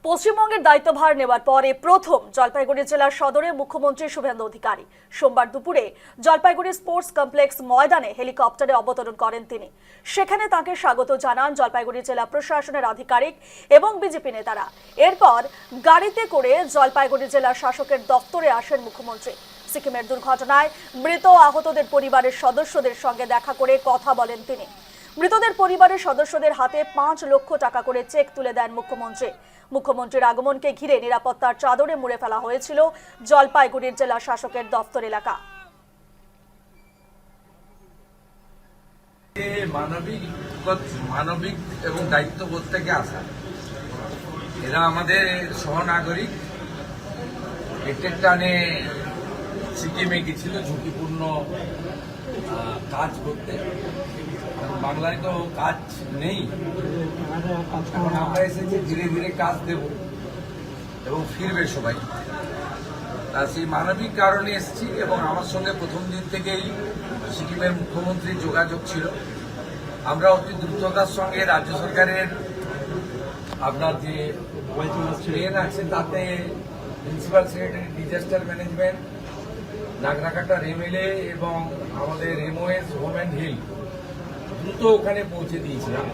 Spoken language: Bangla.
পশ্চিমবঙ্গের দায়িত্বভার নেওয়ার পরে প্রথম জলপাইগুড়ি জেলার সদরে মুখ্যমন্ত্রী শুভেন্দু অধিকারী সোমবার দুপুরে জলপাইগুড়ি স্পোর্টস কমপ্লেক্স ময়দানে হেলিকপ্টারে অবতরণ করেন তিনি। সেখানে তাকে স্বাগত জানান জলপাইগুড়ি জেলা প্রশাসনের আধিকারিক এবং বিজেপি নেতারা। এরপর গাড়িতে করে জলপাইগুড়ি জেলার শাসকের দপ্তরে আসেন মুখ্যমন্ত্রী। সিকিমের দুর্ঘটনায় মৃত আহতদের পরিবারের সদস্যদের সঙ্গে দেখা করে কথা বলেন তিনি। মৃতদের পরিবারের সদস্যদের হাতে 5 লক্ষ টাকা করে চেক তুলে দেন মুখ্যমন্ত্রী। মুখ্যমন্ত্রীর আগমনকে ঘিরে নিরাপত্তার চাদরে মুড়ে ফেলা হয়েছিল জলপাইগুড়ির জেলা শাসকের দপ্তর এলাকা। মানবিক এবং দায়িত্ববোধ থেকে আসা এরা আমাদের সহনাগরিক। পেটের টানে সিকিমে গেছিল ঝুঁকিপূর্ণ কাজ করতে। বাংলায় তো কাজ নেই, এখন আমরা এসেছি ধীরে ধীরে কাজ দেব এবং ফিরবে সবাই। তা সেই মানবিক কারণে এসেছি এবং আমার সঙ্গে প্রথম দিন থেকেই সিকিমের মুখ্যমন্ত্রীর যোগাযোগ ছিল। আমরা অতি দ্রুততার সঙ্গে রাজ্য সরকারের আপনার যে ট্রেন আছে তাতে প্রিন্সিপাল সেক্রেটারি ডিজাস্টার ম্যানেজমেন্ট, নাগরাকাটার এমএলএ এবং আমাদের এমওএস হোম অ্যান্ড হিল দ্রুত ওখানে পৌঁছে দিয়েছিলাম।